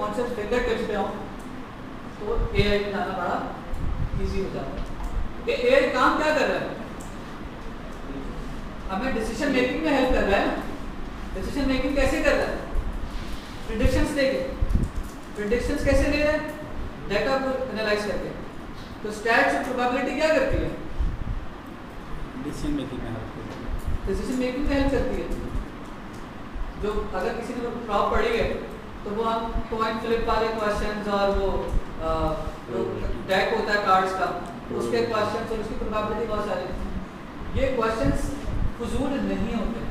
Concept finger tips पे हो तो एआई में जाना बड़ा इजी हो जाता है। एआई काम क्या कर रहा है? हमें डिसीजन मेकिंग में हेल्प कर रहा है ना। डिसीजन मेकिंग कैसे कर रहा है? प्रेडिक्शंस लेके। प्रेडिक्शंस कैसे ले रहा है? डाटा को एनालाइज करके। तो स्टैट्स और प्रोबेबिलिटी क्या करती है? डिसीजन मेकिंग में हेल्प करती है। डिसीजन मेकिंग में हेल्प करती है। जो अगर किसी ने प्रॉप पढ़ी है तो वो हम कॉइन फ्लिप वाले क्वेश्चंस और वो जो डेक होता है कार्ड्स का उसके क्वेश्चंस और उसकी प्रोबेबिलिटी बहुत सारी। ये क्वेश्चंस फजूल नहीं होते,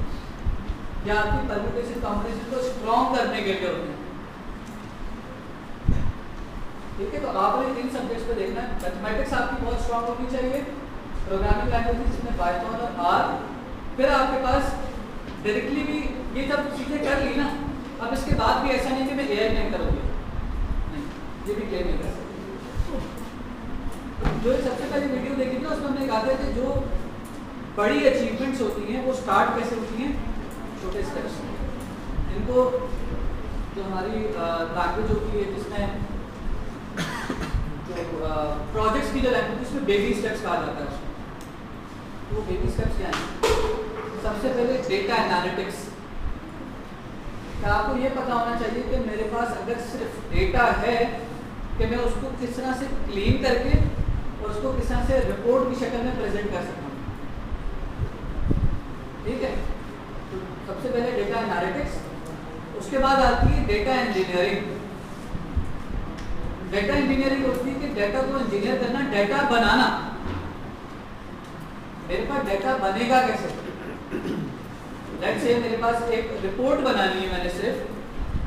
या आपकी परम्यूटेशन कॉम्बिनेशन को स्ट्रॉन्ग करने के लिए होते हैं। ठीक है, तो आपने इन सब्जेक्ट्स पे देखना है। मैथमेटिक्स आपकी बहुत स्ट्रॉन्ग होनी चाहिए, प्रोग्रामिंग लैंग्वेज जिसमें पाइथन और आर। फिर आपके पास डायरेक्टली भी ये सब चीज़ें कर ली ना, अब इसके बाद भी ऐसा नहीं कि मैं एआई नहीं करूँगी, नहीं, ये भी क्लेम नहीं कर सकती। जो सबसे पहले वीडियो देखी थी उसमें हमने कहा था कि जो बड़ी अचीवमेंट्स होती हैं वो स्टार्ट कैसे होती हैं? छोटे स्टेप्स। इनको जो हमारी लैंग्वेज होती है जिसमें जो प्रोजेक्ट्स की जो लैंग्वेज उसमें बेबी स्टेप्स कहा जाता है। तो वो बेबी स्टेप्स क्या हैं? सबसे पहले डेटा एनालिटिक्स। क्या आपको ये पता होना चाहिए कि मेरे पास अगर सिर्फ डेटा है कि मैं उसको किस तरह से क्लीन करके और उसको किस तरह से रिपोर्ट की शक्ल में प्रेजेंट कर सकता हूँ। ठीक है, तो सबसे पहले डेटा एनालिटिक्स, उसके बाद आती है डेटा इंजीनियरिंग। डेटा इंजीनियरिंग होती है कि डेटा को इंजीनियर करना, डेटा बनाना। मेरे पास डेटा बनेगा कैसे? लेट्स से मेरे पास एक रिपोर्ट बनानी है मैंने सिर्फ,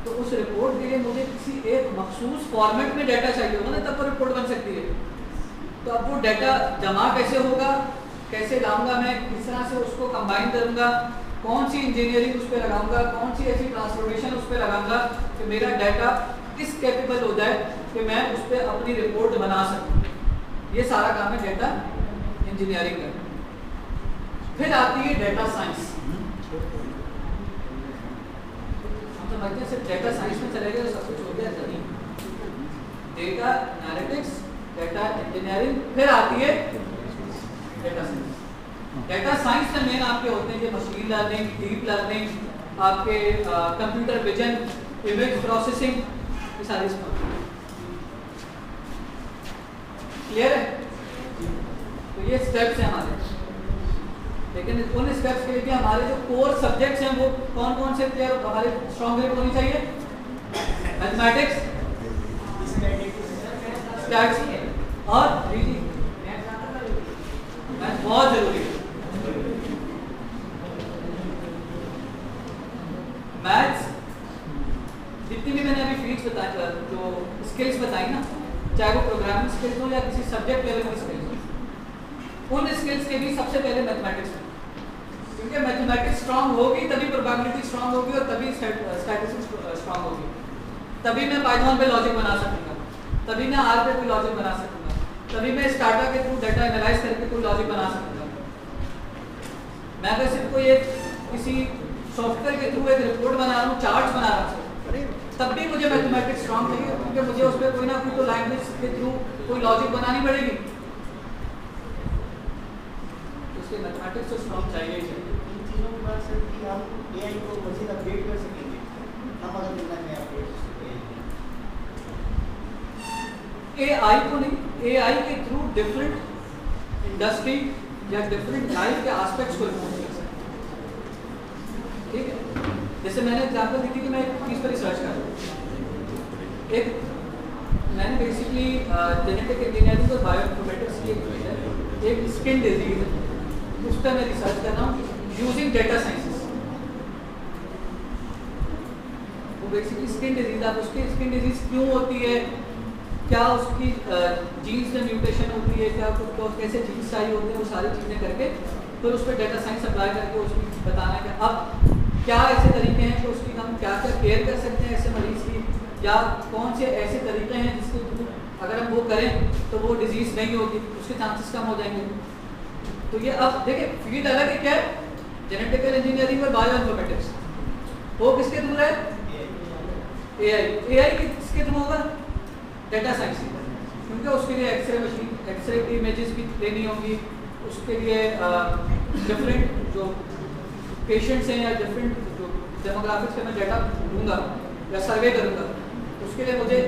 तो उस रिपोर्ट के लिए मुझे किसी एक मखसूस फॉर्मेट में डाटा चाहिए होगा ना, तब वो रिपोर्ट बन सकती है। तो अब वो डाटा जमा कैसे होगा, कैसे लाऊंगा मैं, किस तरह से उसको कंबाइन करूंगा, कौन सी इंजीनियरिंग उस पर लगाऊंगा, कौन सी ऐसी ट्रांसफॉर्मेशन उस पर लगाऊंगा कि मेरा डाटा इस कैपेबल हो जाए कि मैं उस पर अपनी रिपोर्ट बना सकूं। ये सारा काम है डेटा इंजीनियरिंग का। फिर आती है डेटा साइंस। हम समझते हैं सिर्फ डेटा साइंस में चले गए तो सब कुछ हो गया, नहीं। डेटा एनालिटिक्स, डेटा इंजीनियरिंग, फिर आती है डेटा साइंस। डेटा साइंस में मेन आपके होते हैं कि मशीन लर्निंग, डीप लर्निंग, आपके कंप्यूटर विजन, इमेज प्रोसेसिंग, ये सारी इसमें क्लियर है। तो ये स्टेप्स हैं हमारे, लेकिन उन स्टेप्स के लिए भी हमारे जो कोर सब्जेक्ट्स हैं वो कौन कौन से क्लियर हमारे स्ट्रॉन्ग ग्रिप होनी चाहिए? मैथमेटिक्स, स्टैट्स और रीजनिंग। मैथ बहुत जरूरी है। मैथ्स जितनी भी मैंने अभी फील्ड्स बताई, जो स्किल्स बताई ना, चाहे वो प्रोग्रामिंग स्किल्स हो या किसी सब्जेक्ट लेवल की स्किल्स हो, उन स्किल्स के भी सबसे पहले मैथमेटिक्स है। क्योंकि मैथमेटिक्स स्ट्रांग होगी तभी प्रोबेबिलिटी स्ट्रांग होगी और तभी स्टैटिस्टिक्स स्ट्रांग होगी। तभी मैं पाइथन पे लॉजिक बना सकूंगा, तभी मैं आर पे कोई लॉजिक बना सकूंगा, तभी मैं स्टार्टा के थ्रू डाटा एनालाइज करके कोई लॉजिक बना सकूंगा। मैं अगर सिर्फ कोई एक किसी सॉफ्टवेयर के थ्रू एक रिपोर्ट बना रहा हूँ, चार्ट्स बना रहा हूँ, तब भी मुझे मैथमेटिक्स स्ट्रांग चाहिए, क्योंकि मुझे उस पर कोई ना कोई तो लैंग्वेज के थ्रू कोई लॉजिक बनानी पड़ेगी। इसलिए मैथमेटिक्स तो स्ट्रांग चाहिए ही चाहिए। इन तीनों के बाद सर कि हम एआई को मज़ीद अपडेट कर सकेंगे, हम अगर मिलना में अपडेट एआई को नहीं, एआई के थ्रू डिफरेंट इंडस्ट्री या डिफरेंट लाइफ के एस्पेक्ट्स को इम्प्रूव कर सकते। ठीक है, जैसे मैंने एग्जांपल दी थी कि मैं एक चीज़ पर रिसर्च कर रहा हूँ। एक मैंने बेसिकली जेनेटिक इंजीनियरिंग और बायोइन्फॉर्मेटिक्स की एक स्किन डिजीज है, उस पर मैं रिसर्च कर रहा हूँ यूजिंग डेटा साइंसेस। वो बेसिकली स्किन डिजीज, आप उसकी स्किन डिजीज क्यों होती है, क्या उसकी जीन्स में म्यूटेशन होती है, क्या उसको कैसे जीन्स चाहिए होते हैं, वो सारी चीज़ें करके फिर उस पर डेटा साइंस अप्लाई करके उसकी बताना है कि अब क्या ऐसे तरीके हैं कि उसकी हम क्या क्या केयर कर सकते हैं ऐसे मरीज़ की, या कौन से ऐसे तरीके हैं जिसके थ्रू अगर हम वो करें तो वो डिजीज़ नहीं होगी, उसके चांसेस कम हो जाएंगे। तो ये अब देखिए फील्ड अलग है, क्या है जेनेटिकल इंजीनियरिंग और बायोइन्फॉर्मेटिक्स, वो किसके थ्रू है? एआई किसके थ्रू होगा? डेटा साइंस, क्योंकि उसके लिए एक्सरे मशीन, एक्सरे की इमेजेस भी लेनी होगी, उसके लिए डिफरेंट जो पेशेंट्स हैं या डिफरेंट जो डेमोग्राफिक्स के मैं डेटा लूँगा या सर्वे करूँगा, उसके लिए मुझे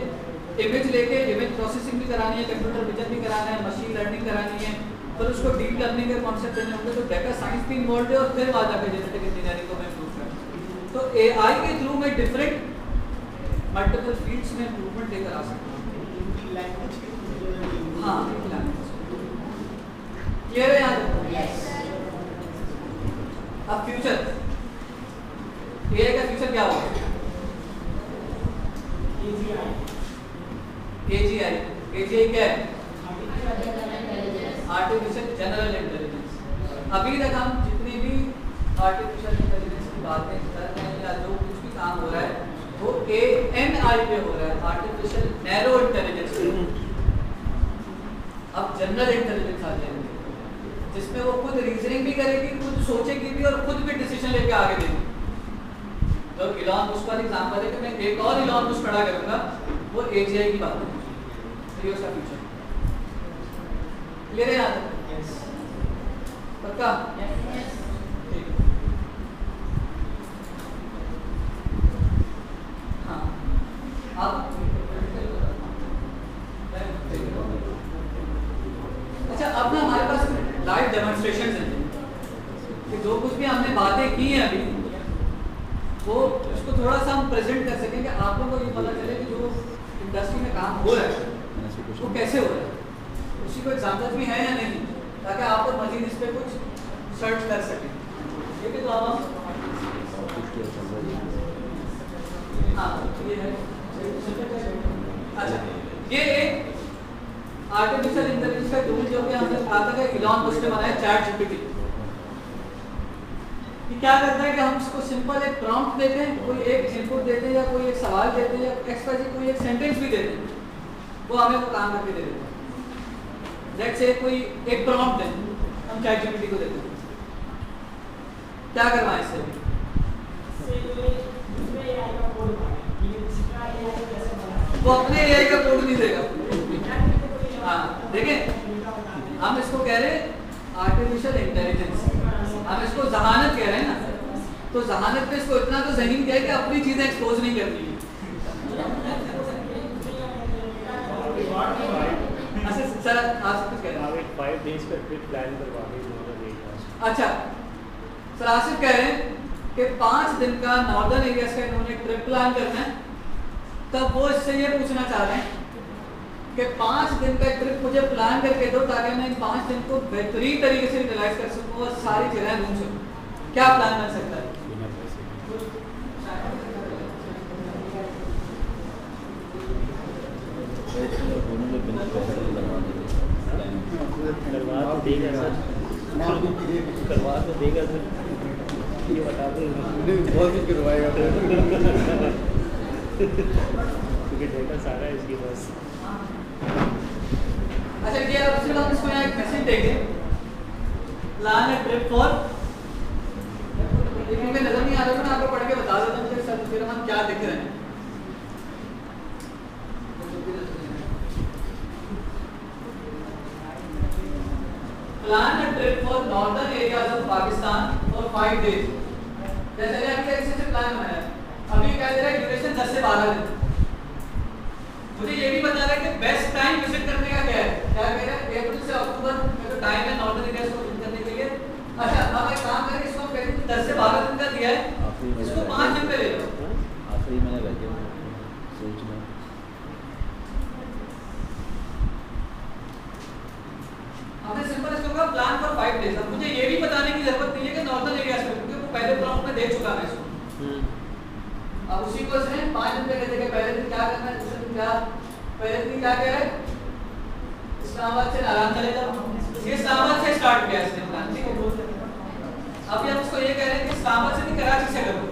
इमेज लेके इमेज प्रोसेसिंग भी करानी है, कंप्यूटर विजन भी कराना है, मशीन लर्निंग करानी है, फिर उसको डीप लर्निंग के कॉन्सेप्ट देने होंगे, तो डेटा साइंस भी इन्वॉल्व है और फिर वहाँ जाकर जेनेटिक इंजीनियरिंग को मैं इम्प्रूव करूँ। तो एआई के थ्रू मैं डिफरेंट मल्टीपल फील्ड्स में इम्प्रूवमेंट लेकर आ सकता हूँ। लैंग्वेज के हाँ, क्लियर है यहाँ? अब फ्यूचर, एआई का फ्यूचर क्या होगा? एजीआई क्या है? Artificial general intelligence. अभी तक हम जितनी भी आर्टिफिशियल इंटेलिजेंस की बातें कर रहे हैं या जो कुछ भी काम हो रहा है वो एएनआई पे हो रहा है, आर्टिफिशियल नैरो इंटेलिजेंस पे। अब जनरल इंटेलिजेंस आ जाएगी जिसमें वो खुद रीजनिंग भी करेगी, खुद सोचेगी भी और खुद भी डिसीजन लेके आगे देगी। तो इलॉन मस्क का एग्जांपल है कि मैं एक और इलॉन मस्क खड़ा करूंगा, वो एजीआई की बात है, तो ये उसका फ्यूचर। क्लियर है यहाँ तक? पक्का? ठीक। हाँ, अब अच्छा, अब ना हमारे पास लाइव डेमोन्स्ट्रेशंस हैं कि जो कुछ भी हमने बातें की हैं अभी, वो उसको थोड़ा सा हम प्रेजेंट कर सकें कि आप लोगों को ये पता चले कि जो इंडस्ट्री में काम हो रहा है वो कैसे हो रहा है, उसी को एग्जाम्पल्स भी हैं या नहीं, ताकि आप लोग मजीद इस पर कुछ सर्च कर सकें। ठीक है, तो अब हम हाँ ये है। अच्छा, ये एक आर्टिफिशियल इंटेलिजेंस का टूल जो कि हमने कहा था कि इलॉन मस्क ने बनाया, चैट जीपीटी। क्या करता है कि हम इसको सिंपल एक प्रॉम्प्ट देते हैं, कोई एक इनपुट देते हैं या कोई एक सवाल देते हैं या एक्सप्रेस कोई एक सेंटेंस भी देते हैं, वो हमें वो काम करके दे देते हैं। लेट्स से कोई एक प्रॉम्प्ट है, हम चैट जीपीटी को देते हैं, क्या करवाएं इससे? वो अपने एआई का कोड नहीं देगा। हाँ देखें, हम इसको कह रहे हैं आर्टिफिशियल इंटेलिजेंस, हम इसको जहानत कह रहे हैं ना, तो जहानत पे इसको इतना तो ज़हीन किया है कि अपनी चीजें एक्सपोज नहीं करनी है। अच्छा सर, आप कुछ कह रहे हैं? 5 days का ट्रिप प्लान करवाने। अच्छा सर, आसिफ कह रहे हैं कि 5 दिन का नॉर्दर्न एरियाज का इन्होंने ट्रिप प्लान करना है, तब वो इससे ये पूछना चाह रहे हैं कि 5 दिन का ट्रिप मुझे प्लान करके दो ताकि मैं इन 5 दिन को बेहतरीन तरीके से यूटिलाइज कर सकूं और सारी जगह घूम सकूं। क्या प्लान बन सकता है? करवा तो देगा सर, ये बता दो बहुत कुछ करवाएगा क्योंकि डेटा सारा है इसके पास। अच्छा, ये अब फिर हम इसको यहाँ एक मैसेज देंगे, प्लान अ ट्रिप फॉर, क्योंकि नजर नहीं आ रहा था, मैं आपको पढ़ के बता देता हूँ कि सर फिर हम क्या दिख रहे हैं। Plan a trip for northern areas of Pakistan for 5 days। जैसे अभी कैसे से प्लान बनाया, अभी क्या दे रहा है ड्यूरेशन 10 से 12 दिन। मुझे ये भी बता रहा है कि बेस्ट टाइम विजिट करने का क्या है, क्या कह रहा है अप्रैल से अक्टूबर में तो टाइम है नॉर्दर्न एरियाज को विजिट करने के लिए। अच्छा, अब एक काम करें, इसको हम कहते हैं 10 से 12 दिन का दिया है, इसको 5 दिन पे ले लो। आखिरी मैंने रह गया सोच में। हमने सिंपल इसको कहा प्लान फॉर 5 days। अब मुझे ये भी बताने की जरूरत नहीं है कि नॉर्दर्न एरियाज में, क्योंकि वो पहले प्रॉम्प्ट में दे चुका है इसको। अब उसी को इसने 5 दिन पे कहते हैं पहले दिन क्या करना है, दूसरे दिन क्या, पहले दिन क्या कह रहा है इस्लामाबाद से नारायण चले जाओ, ये इस्लामाबाद से स्टार्ट किया इसने प्लान, ठीक है। अभी हम उसको ये कह रहे हैं कि इस्लामाबाद से नहीं कराची से करो,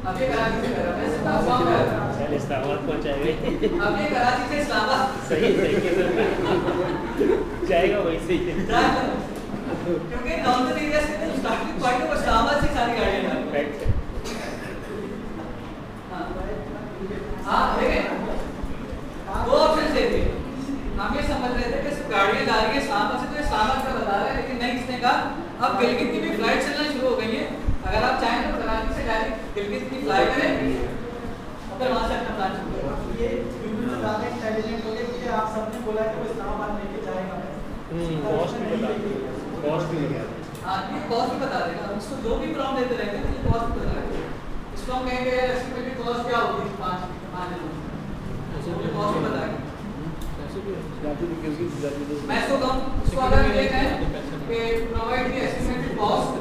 अब ये कराची से करो, मैं चल इस्लामाबाद पहुंचाएगा, अब ये कराची से इस्लामाबाद सही जाएगा वैसे ही, क्योंकि नॉर्दर्न एरिया से स्टार्टिंग पॉइंट पर इस्लामाबाद से सारी गाड़ियां हाँ देखें, दो ऑप्शन दे दिए। हम ये समझ रहे थे कि गाड़ियाँ जा रही है इस्लामाबाद से, तो इस्लामाबाद का बता रहे हैं, लेकिन नहीं, इसने कहा अब गिलगित की भी फ्लाइट चलना शुरू हो गई है, अगर आप चाहें तो कराची से डायरेक्ट गिलगित की फ्लाई करें और फिर वहाँ से अपना प्लान शुरू करें। ये यूट्यूब में ज़्यादा इंटेलिजेंट हो गए, क्योंकि आप सबने बोला कि वो इस्लामाबाद लेके जाएगा। कॉस्ट भी बता देगा। हाँ, ये कॉस्ट भी बता देगा, इसको जो भी प्रॉब्लम देते रहेंगे तो ये कॉस्ट भी बता देगा। इसको हम कहेंगे एस्टिमेटेड कॉस्ट क्या होगी 5 दिनों, कॉस्ट भी बताएगा। मैं इसको कहूँ, इसको अगर ये कहें कि provide the estimated cost,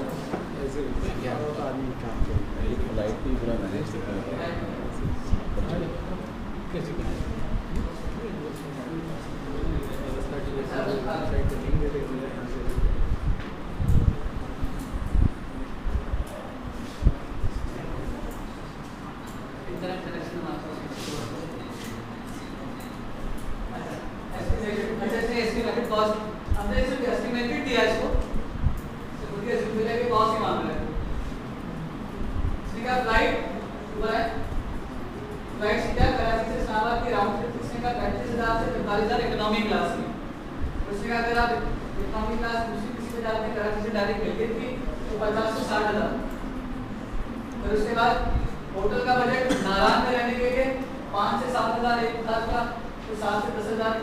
economy class में, उसमें अगर आप इकोनॉमी क्लास दूसरी किसी में जाते हैं कराची से डायरेक्ट गिलगित की तो 50 से 60 हज़ार। फिर उसके बाद होटल का बजट नारायण में रहने के लिए 5 से 7 हज़ार एक रात का, तो 7 से 10 हज़ार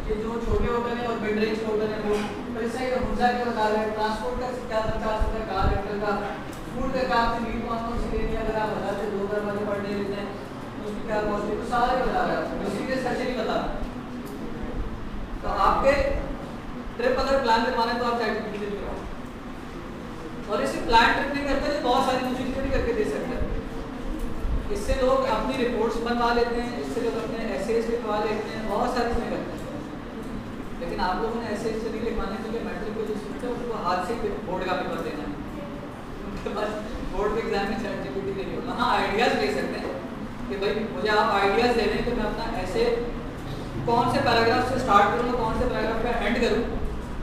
ये जो छोटे होटल हैं और मिड रेंज होटल हैं वो। फिर इससे हुंजा के बता रहे हैं ट्रांसपोर्ट का क्या खर्चा आ सकता है, कार रेंटल का, फूड का क्या आपसे मीट कौन से लेनी है, अगर आप 1000 से 2000 वाले पर डे लेते हैं तो उसकी क्या कॉस्ट है, तो सारे बता रहे हैं, उसी के खर्चे नहीं बता रहे। तो आपके ट्रिप अगर प्लान करवाना है तो आप चैट से कराओ, और इसे प्लान ट्रिप नहीं करते तो बहुत सारी चीजें भी करके दे सकते हैं। इससे लोग अपनी रिपोर्ट्स बनवा लेते हैं, इससे लोग अपने एसेज लिखवा लेते हैं, बहुत सारी चीज़ें करते हैं। लेकिन आप लोगों ने एसेज से नहीं लिखवाने के लिए मैट्रिक को जो सोचा उसको हाथ से बोर्ड का पेपर देना है, बस बोर्ड के एग्जाम में चैट जीपीटी नहीं होगा। हाँ, आइडियाज़ ले सकते हैं कि भाई मुझे आप आइडियाज़ दे दें कि मैं अपना ऐसे कौन से पैराग्राफ से स्टार्ट करूँ, कौन से पैराग्राफ पे एंड करूँ,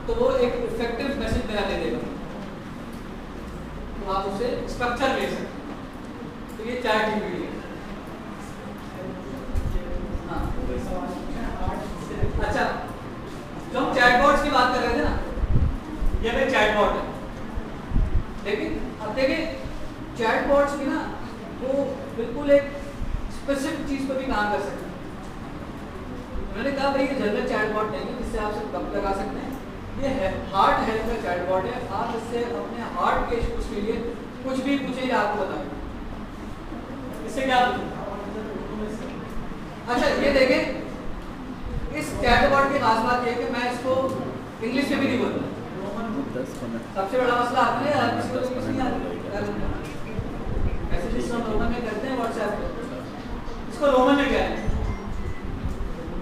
तो वो एक इफेक्टिव मैसेज मेरा दे देगा। तो आप उसे स्ट्रक्चर ले सकते हैं, तो ये चैट जीपीटी है। हाँ, अच्छा, जो हम चैटबॉट्स की बात कर रहे थे ना, ये भी चैटबॉट है, लेकिन अब देखिए चैटबॉट्स भी ना वो बिल्कुल एक स्पेसिफिक चीज़ पर भी काम कर सकते हैं। मैंने कहा भाई ये जनरल चैटबॉट नहीं है जिससे आप सिर्फ कब लगा सकते हैं, ये है हार्ट हेल्थ का चैटबॉट है। आप इससे अपने हार्ट के इश्यूज के लिए कुछ भी पूछेंगे आपको बताएं, इससे क्या अच्छा ये देखें, इस चैटबॉट की खास बात यह है कि मैं इसको इंग्लिश में भी नहीं बोलता। सबसे बड़ा मसला आपने किसी को इंग्लिश नहीं आती, मैसेजेस हम रोमन में करते हैं व्हाट्सएप पे, इसको रोमन में क्या है,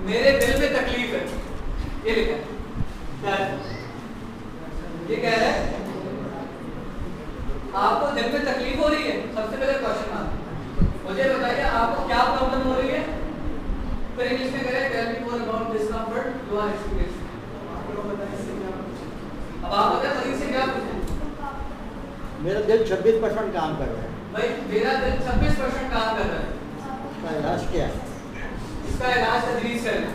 मेरे दिल में तकलीफ है, ये लिखा है। क्या है ये, कह रहा है आपको दिल में तकलीफ हो रही है, सबसे पहले क्वेश्चन मार्क, मुझे बताइए आपको क्या प्रॉब्लम हो रही है, फिर इंग्लिश में कह रहे हैं tell me more about discomfort you are experiencing. अब आप बताइए मरीज से क्या पूछें, मेरा दिल 26% काम कर रहा है, भाई मेरा दिल 26% काम कर रहा है, इसका इलाज क्या है? इसका इलाज तजवीज़ करें।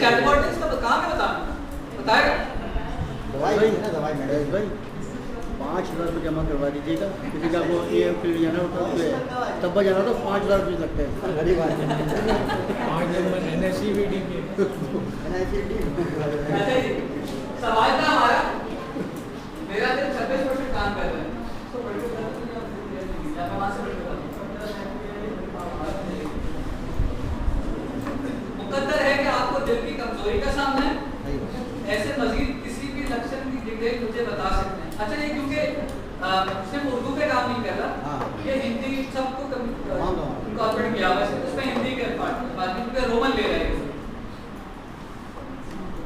चैटबॉट इसका काम है बताएगा, दवाई है ना, दवाई मेडिसिन भाई 5,000 रुपये जमा करवा दीजिएगा, किसी का वो ये फील्ड जाना होता है तब जाना तो 5,000 रुपये लगते हैं, गरीब आदमी 5 नंबर NSCVD के। अच्छा जी, सवाल था हमारा, मेरा दिल 26% काम कर रहा है, तो मुकद्दर है कि आपको दिल की कमजोरी का सामना है, ऐसे मजीद किसी भी लक्षण की डिटेल मुझे बता सकते हैं। अच्छा ये क्योंकि सिर्फ उर्दू पे काम नहीं कर रहा, ये हिंदी सबको इनकॉर्पोरेट किया हुआ है, उसमें हिंदी के बाद में रोमन ले रहे हैं।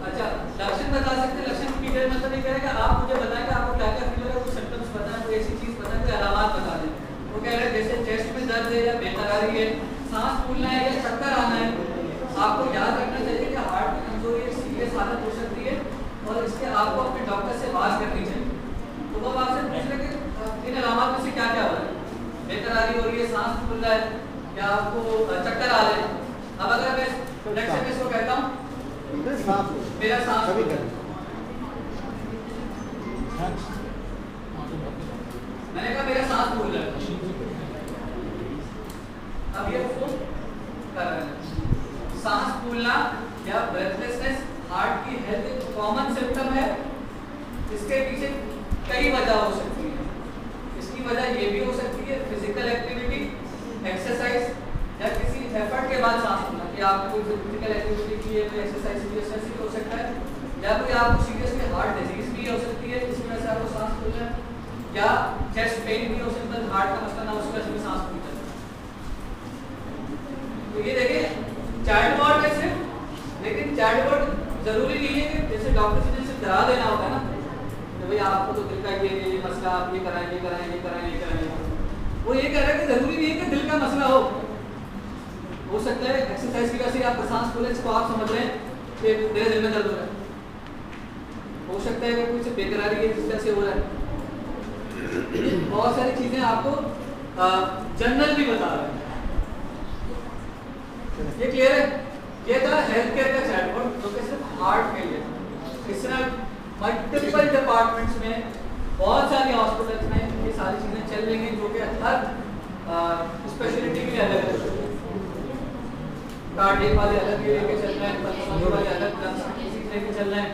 अच्छा लक्षण बता सकते हैं, लक्षण की डिटेल मतलब ये कहेगा आप मुझे बताएं कि आपको क्या क्या फील हो रहा है, कुछ सिम्टम्स बताएं, कोई ऐसी चीज़ बताएं, कोई अलामात बता दें। वो कह रहे हैं जैसे चेस्ट में दर्द है या बेकरारी है, सांस फूलना है या चक्कर आना है। आपको याद रखना चाहिए कि हार्ट की कमजोरी एक सीरियस हालत हो सकती है और इसके आपको अपने डॉक्टर से बात करनी चाहिए। तो वो वो अब आपसे पूछ रहे कि इन अलामत में से क्या क्या हो रहा है, बेकरारी हो रही है, सांस फूल रहा है, या आपको चक्कर आ रहे हैं। अब अगर मैं नेक्स्ट से इसको कहता हूँ मेरा सांस फूल रहा है, मैंने कहा मेरा सांस फूल रहा है, अब ये उसको कर रहा है। सांस फूलना या ब्रेथलेसनेस हार्ट की हेल्थ एक कॉमन सिम्टम है। इसके पीछे कई वजह हो सकती है। इसकी वजह ये भी हो सकती है फिजिकल एक्टिविटी, एक्सरसाइज, या किसी एफर्ट के बाद सांस फूलना, कि आपने कोई फिजिकल एक्टिविटी की है, कोई एक्सरसाइज की, उससे भी हो सकता है, या कोई आपको सीरियसली हार्ट डिजीज भी हो सकती है जिसकी वजह से आपको सांस फूल रहा है, या चेस्ट पेन भी हो सकता है, हार्ट का मसला ना उसकी वजह से भी सांस फूल रहा है। तो ये देखिए चाइल्ड वार्ड में सिर्फ, लेकिन चाइल्ड वार्ड जरूरी नहीं है कि जैसे डॉक्टर से जैसे डरा देना होता है ना, तो भाई आपको तो दिल का ये मसला, आप ये कराएं, ये कराएं, ये कराएं, ये कराएं। वो ये कह रहा है कि जरूरी नहीं है कि दिल का मसला हो सकता है एक्सरसाइज की वजह से आपका सांस फूले, इसको आप समझ रहे हैं कि मेरे दिल में दर्द हो रहा है। हो सकता है कि कुछ बेकरारी है जिस तरह से हो रहा है। बहुत सारी चीजें आपको जनरल भी बता रहे हैं। ये क्लियर है? ये था हेल्थ केयर का चैटबॉट जो कि सिर्फ हार्ट के लिए। इस तरह मल्टीपल डिपार्टमेंट्स में, बहुत सारी हॉस्पिटल्स में ये सारी चीजें चल रही हैं जो कि हर स्पेशलिटी के लिए अलग अलग, कार्डियक वाले अलग के लेके चल रहे हैं, पल्मोनरी वाले अलग लेके चल रहे हैं।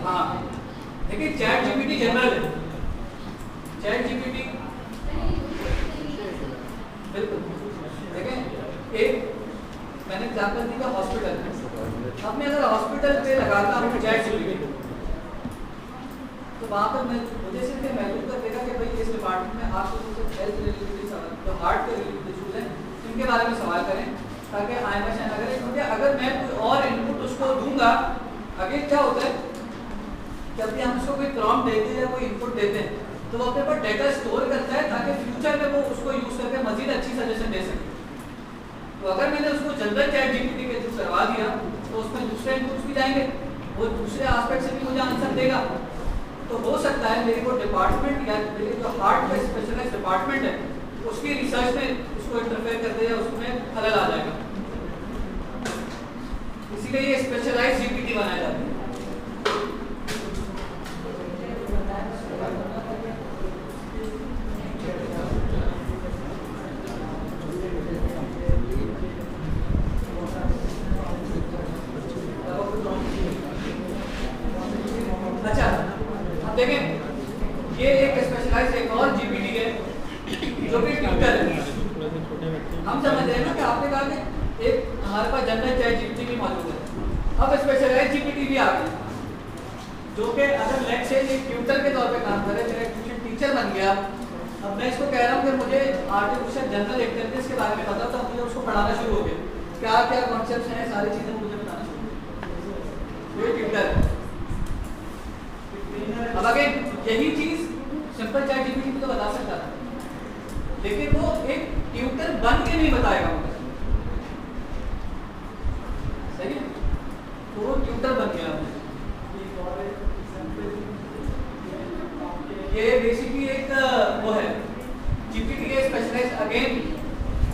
हाँ, देखिए चैट जीपीटी जनरल है, चैट जीपीटी बिल्कुल। देखें एक मैंने एग्जाम्पल दी था हॉस्पिटल में। अब मैं अगर हॉस्पिटल पे लगाता हूँ चैट जीपीटी, तो वहाँ पर मैं मुझे सिर्फ ये महसूस कर देगा कि भाई इस डिपार्टमेंट में आपको कुछ हेल्थ रिलेटेड सवाल, जो हार्ट के रिलेटेड इशूज हैं, इनके बारे में सवाल करें, ताकि आइंदा शायद क्योंकि अगर मैं कोई और इनपुट उसको दूंगा, आगे क्या होता है जब भी हम उसको कोई प्रॉम्प्ट देते हैं या कोई इनपुट देते हैं तो वो अपने पास डेटा स्टोर करता है ताकि फ्यूचर में वो उसको यूज करके मजीद अच्छी सजेशन दे सके। तो अगर मैंने उसको जनरल चैट जीपीटी के थ्रू करवा दिया तो उसमें दूसरे इनपुट्स भी जाएंगे, वो दूसरे एस्पेक्ट से भी मुझे आंसर देगा। तो हो सकता है मेरे को डिपार्टमेंट या मेरे जो हार्ट का स्पेशलाइज्ड डिपार्टमेंट है उसकी रिसर्च में उसको इंटरफेयर कर दे या उसमें खलल आ जाएगा। इसीलिए ये स्पेशलाइज्ड जीपीटी बनाया जाता है। अच्छा अब देखें ये एक स्पेशलाइज्ड एक और जीपीटी है जो कि ट्यूटर है। हम समझ रहे हैं ना कि आपने कहा कि एक हमारे पास जनरल चैट जीपीटी भी मौजूद है, अब स्पेशलाइज्ड जीपीटी भी आ गई जो कि अगर लेट्स से एक ट्यूटर के तौर पे काम करे, मेरा ट्यूशन टीचर बन गया। अब मैं इसको कह रहा हूँ कि मुझे आर्टिफिशियल जनरल इंटेलिजेंस के बारे में पता, तो मुझे उसको पढ़ाना शुरू हो गया, क्या क्या कॉन्सेप्ट्स हैं, सारी चीज़ें मुझे बताना शुरू हो गई। ट्यूटर है। अब अगर यही चीज सिंपल चैट जीपीटी भी तो बता सकता था, लेकिन वो एक ट्यूटर बन के नहीं बताएगा मुझे, सही है? तो वो ट्यूटर बन गया। ये बेसिकली एक वो है जीपीटी के स्पेशलाइज्ड अगेन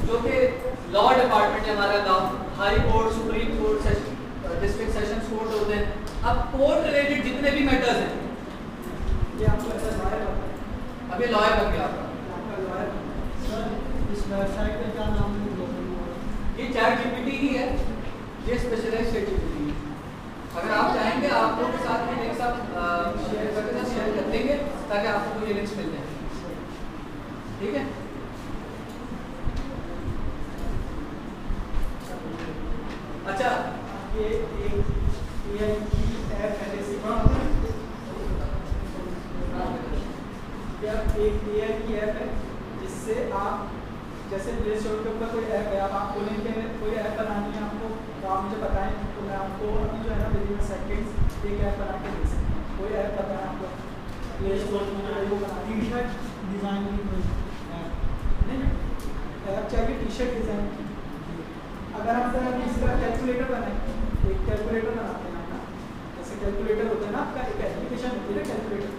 जो कि लॉ डिपार्टमेंट है हमारा, high court, supreme court, district sessions court होते हैं। अब कोर्ट रिलेटेड जितने भी मैटर्स हैं ये आपको अब ये लॉयर बन गया आपका लॉयर। इस वेबसाइट का क्या नाम है? ये चैट जीपीटी ही है, ये स्पेशलाइज्ड चैट जीपीटी है। अगर आप चाहेंगे आप लोगों के साथ ये लिंक्स आप शेयर कर देंगे ताकि आपको ये लिंक्स मिल जाए, ठीक है? अच्छा ये एक ऐप है एक एआई की ऐप है जिससे आप जैसे प्ले स्टोर के ऊपर कोई ऐप है, अब आप खोलेंगे कोई ऐप बनानी है आपको तो आप मुझे बताएं तो मैं आपको अभी जो है ना विदिन सेकंड्स एक ऐप बना के दे सकता हूँ। कोई ऐप बताएं आपको प्ले स्टोर में वो बना टी शर्ट डिज़ाइन की कोई ऐप नहीं, ऐप चाहिए टी शर्ट डिज़ाइन की अगर आप इसका कैलकुलेटर बनाएं, एक कैलकुलेटर बनाते हैं ना, जैसे कैलकुलेटर होता है ना आपका, एक एप्लीकेशन होती है ना कैलकुलेटर।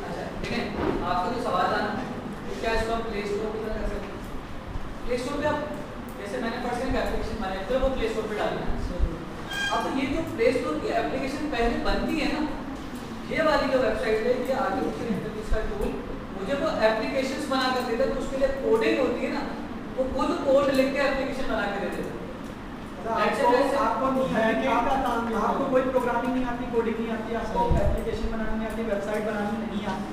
अच्छा ठीक है, आपका जो सवाल था ना क्या इसको हम प्ले स्टोर पे कर सकते हैं? प्ले स्टोर पे आप जैसे मैंने पर्सनल एप्लीकेशन बनाया तो वो प्ले स्टोर पे डालना है। अब ये जो प्ले स्टोर की एप्लीकेशन पहले बनती है ना, ये वाली जो वेबसाइट है, ये आर्टिफिशियल इंटेलिजेंस का टूल मुझे वो एप्लीकेशंस बना कर देता है, तो उसके लिए कोडिंग होती है ना, वो खुद कोड लिख के एप्लीकेशन बना के दे देता है। आपको कोई प्रोग्रामिंग नहीं आती, कोडिंग नहीं आती, आपको एप्लीकेशन बनानी नहीं आती, वेबसाइट बनानी नहीं आती,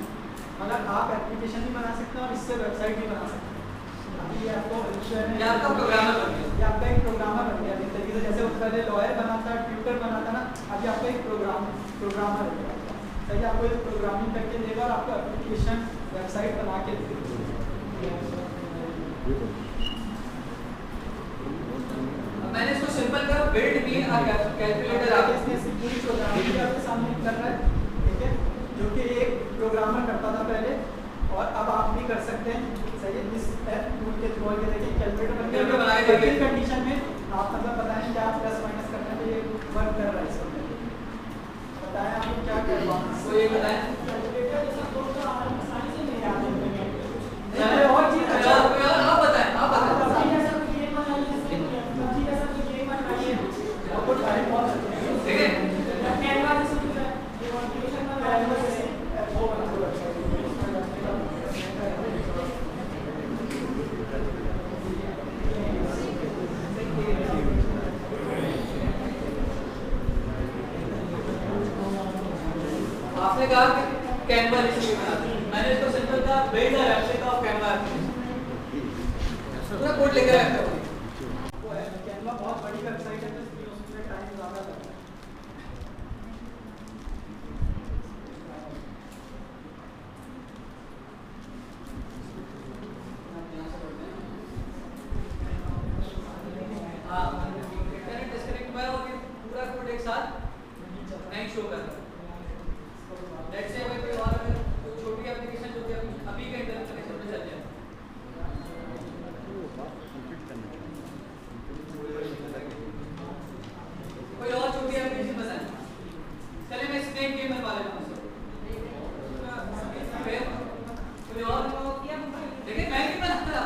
मगर आप एप्लीकेशन भी बना सकते हैं और इससे वेबसाइट भी बना सकते हैं। ये आपको ये आपका प्रोग्रामर बन गया, ये आपका एक प्रोग्रामर बन गया। जिस तरीके से जैसे वो पहले लॉयर बनाता, ट्यूटर बनाता ना, अभी आपका एक प्रोग्रामर है, सही, आपको एक प्रोग्रामिंग करके देगा और आपको एप्लीकेशन वेबसाइट बना के देगा। मैंने इसको सिंपल कर बिल्ड मी अ कैलकुलेटर आप इसने पूरी प्रोग्रामिंग आपके सामने कर रहा है, ठीक है, जो कि एक प्रोग्रामर करता था पहले, और अब आप भी कर सकते हैं, सही है। इस टूल के थ्रू ये देखिए कैलकुलेटर बनाए गए कंडीशन में आप मतलब बताएं क्या प्लस माइनस करना है, तो ये वर्क कर रहा है इसमें। बताएं आपको क्या करना है, तो ये बताएं कैलकुलेटर जैसा कोड तो आसानी से नहीं याद है। और चीज आप बताएं ठीक है। आपने कहा कि कैनवा इसलिए बना, मैंने इसको सिंपल कहा build a website of Canva, पूरा कोड लेकर आया था। वो है कैनवा बहुत बड़ी वेबसाइट है, तो इसलिए उसमें टाइम ज़्यादा लगता है। डिस्कनेक्ट हुआ और पूरा कोड एक साथ नहीं शो कर रहा। लेट्स से कोई और अगर कोई छोटी एप्लीकेशन जो कि अभी के इंटरनेट कनेक्शन में चल जाए, कोई और छोटी एप्लीकेशन बताएं। चलिए मैं स्नेक गेम बनवा लेता हूँ, कोई और देखिए मैं नहीं बनाता,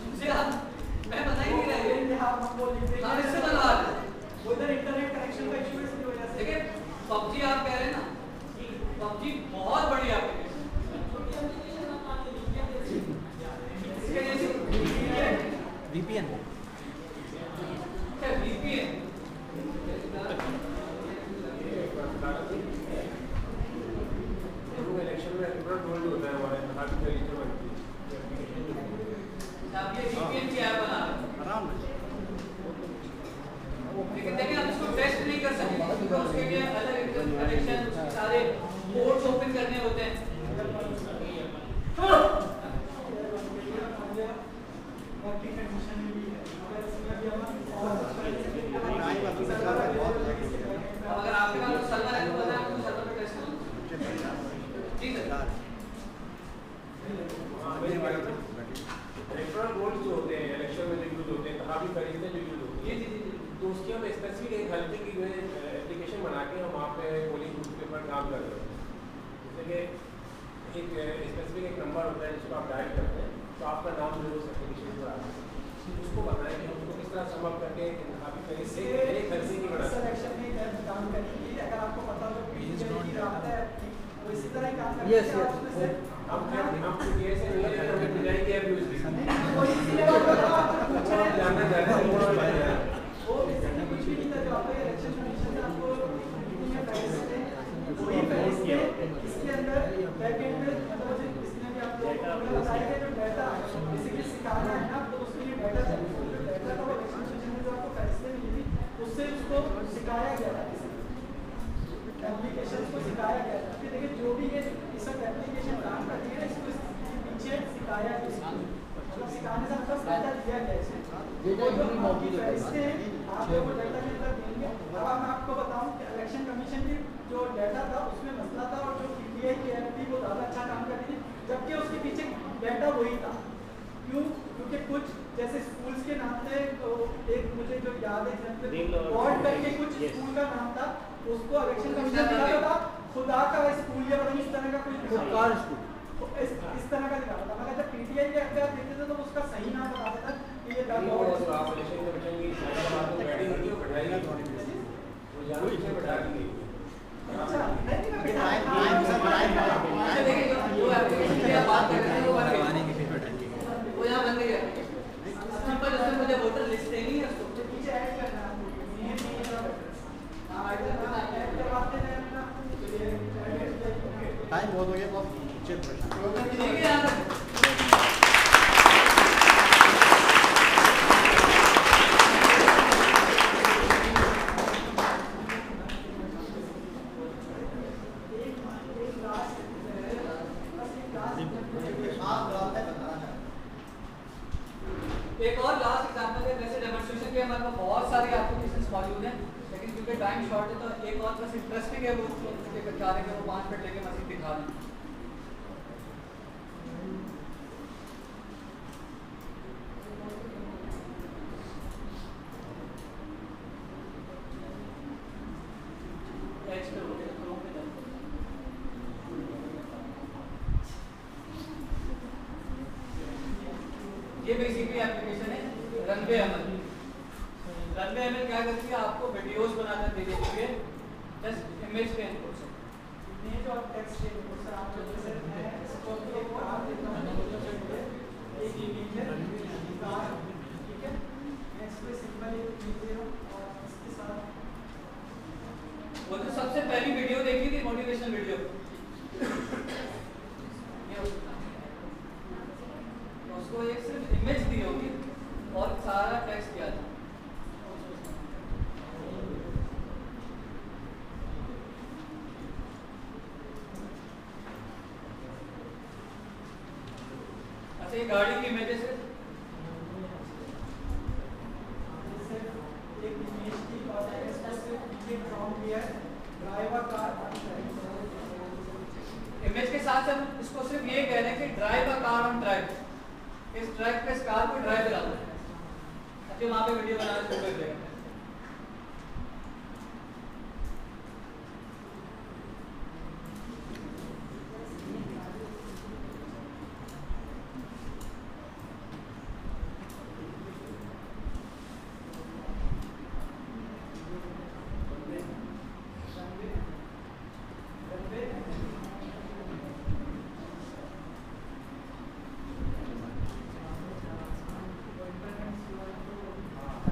मुझे मैं बता ही नहीं रहा, हम इससे बनवा रहे हैं। वो इधर इंटरनेट कनेक्शन का इशू है, इसकी वजह से। देखिए पबजी आप कह रहे हैं ना, पबजी बहुत बड़ी एप्लीकेशन, VPN क्या VPN इलेक्शन में रोल होता है हमारे काफी तरीके बनती आप ये VPN की ऐप बना रहे हैं, आराम है। लेकिन देखिए आप इसको टेस्ट नहीं कर सकते क्योंकि उसके लिए अलग कनेक्शन, उसके सारे पोर्ट्स ओपन करने होते हैं। अगर आपके पास सर्वर है तो बताएं, आपको सर्वर पे टेस्ट करो। जी सर। इलेक्ट्रॉनिक रोल्स जो होते हैं इलेक्शन में जो यूज होते हैं, कहाँ भी खरीदते जो यूज होती है, तो उसकी हम स्पेसिफिक एक हल्की की एप्लीकेशन बना के हम वहाँ पे पोलिंग बूथ के ऊपर काम कर रहे हैं। जैसे कि एक स्पेसिफिक एक नंबर होता है जिसको आप डायल करते हैं, तो आपका नाम जो उस एप्लीकेशन पर आता है, उसको बताएं कि हम उसको किस तरह सम अप करके काफ़ी कहीं से एक हल्की की बना सिलेक्शन में काम करेंगे। अगर आपको पता हो कि आता है वो इसी तरह ही काम Yes, करते हैं, yes. आप उसमें से हम ये से नहीं है, हमें डिजाइन की ऐप यूज की कोई इसीलिए बात कर रहा हूं, कुछ है जानना चाहते हैं वो बेसिकली कुछ भी नहीं था, जो आपका इलेक्शन कमीशन से आपको मीटिंग में पहले से वही पहले से इसके अंदर बैकएंड में मतलब इसमें भी आप लोगों को बताया जो डाटा बेसिकली सिखाना है ना, तो उसके लिए डाटा चाहिए। जो डाटा का इलेक्शन कमीशन में जो आपको फैसले मिली थी उससे उसको सिखाया गया था, एप्लीकेशन को सिखाया गया था कि देखिए जो भी ये इस एप्लीकेशन काम करती है इसको इसके पीछे सिखाया गया, मतलब सिखाने से मतलब डाटा दिया गया इसे। डेटा एंट्री मौजूद है, इससे आप लोगों को डाटा के अंदर देंगे। अब मैं आपको बताऊं कि इलेक्शन कमीशन की जो डाटा था उसमें मसला था और जो पीटीआई की ऐप थी वो ज़्यादा अच्छा काम कर रही थी, जबकि उसके पीछे डाटा वही था। क्यों? क्योंकि कुछ जैसे स्कूल्स के नाम थे, तो एक मुझे वॉर्ड करके कुछ स्कूल का नाम था, उसको इलेक्शन कमीशन दिखाता था खुदा का स्कूल या पता नहीं इस तरह का कुछ सरकार स्कूल इस तरह का दिखाता था। मगर जब पीटीआई के अखबार देखते थे तो उसका सही नाम बताता था कि ये नहीं, वो तो आप इलेक्शन कमीशन की सारी बात तो बैठी होती है, वो बैठाई गई, वो जानबूझ के बैठा दी गई। अच्छा नहीं मैं बिठा अच्छा देखिए जो एप्लीकेशन की आप बात कर रहे हैं वो बन गई, वो यहाँ बन गई है सिंपल। उसमें मुझे वोटर लिस्ट देनी है उसको पीछे ऐड करना है ये जब आते हैं अपना टाइम बहुत हो गया तो चेक ठीक है यहाँ तक। एक और लास्ट एग्जांपल है, वैसे डेमोंस्ट्रेशन के हमारे पास बहुत सारी एप्लीकेशंस मौजूद हैं, लेकिन क्योंकि टाइम शॉर्ट है तो एक और बस इंटरेस्टिंग है वो दिखा देंगे, वो 5 मिनट लेके मशीन दिखा दें। ये बेसिकली एप्लीकेशन है रनवे एमएल। रनवे एमएल क्या करती है, आपको वीडियोस बनाकर दे देती है जस्ट इमेज के इनपुट से। इमेज और टेक्स्ट के इनपुट से आप जैसे मैं इसको एक कार देता हूं, एक इमेज है कार, ठीक है, मैं इसको सिंपल एक इमेज दे रहा हूं और इसके साथ वो जो सबसे पहली वीडियो देखी थी मोटिवेशनल वीडियो, उसको एक सिर्फ इमेज दी होगी और सारा टेक्स्ट किया था। अच्छा ये गाड़ी की इमेजेस है, एक इमेज की और इसको सिर्फ नीचे ड्रॉ किया है ड्राइवर कार। इमेज के साथ हम इसको सिर्फ ये कह रहे हैं कि drive a car on track, इस ट्रैक पे इस कार को ड्राइव करा दो। अच्छा वहाँ पे वीडियो बनाना शुरू कर देगा।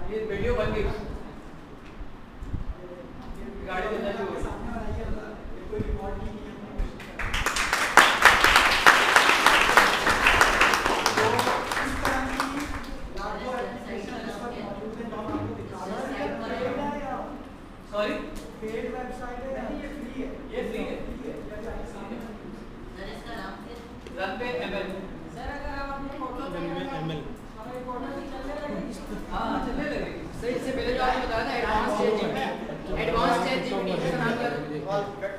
ये वीडियो बन गई, गाड़ी चलना शुरू हो गई। सामने वाला ये कोई रिकॉर्ड नहीं है तो इस तरह की लाखों एप्लीकेशन इस पर मौजूद है जो हम आपको दिखा रहे हैं। ये पेड है या सॉरी पेड वेबसाइट है या ये फ्री है? ये फ्री है। Runway ML. सर अगर आप अपनी फोटो हमारे फोटो भी चलने लगेगी। हाँ चलने लगेगी। सर इससे पहले जो आपने बताया ना एडवांस चैट जीपीटी का नाम क्या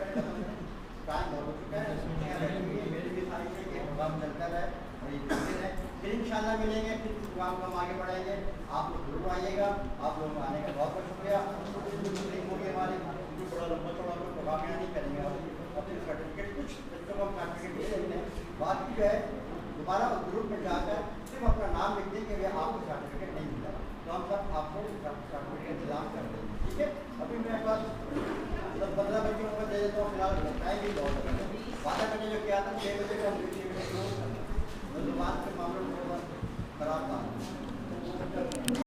फिर इंशाल्लाह मिलेंगे, फिर प्रोग्राम को हम आगे बढ़ाएंगे। आप लोग जरूर आइएगा, आप लोगों को आने का बहुत बहुत शुक्रिया। होगी हमारी बड़ा लंबा चौड़ा प्रोग्राम यहाँ नहीं करेंगे, अपने सर्टिफिकेट कुछ बच्चों को हम सर्टिफिकेट दे देते हैं, बाकी जो है दोबारा ग्रुप में जाकर सिर्फ अपना नाम लिख दें कि आपको सर्टिफिकेट नहीं मिला, तो हम सब आपको सर्टिफिकेट इंतजाम कर देंगे। ठीक है, अभी मेरे पास 10-15 बच्चों को दे देता हूँ, फिलहाल टाइम भी बहुत वादा मैंने जो किया था 6 बजे का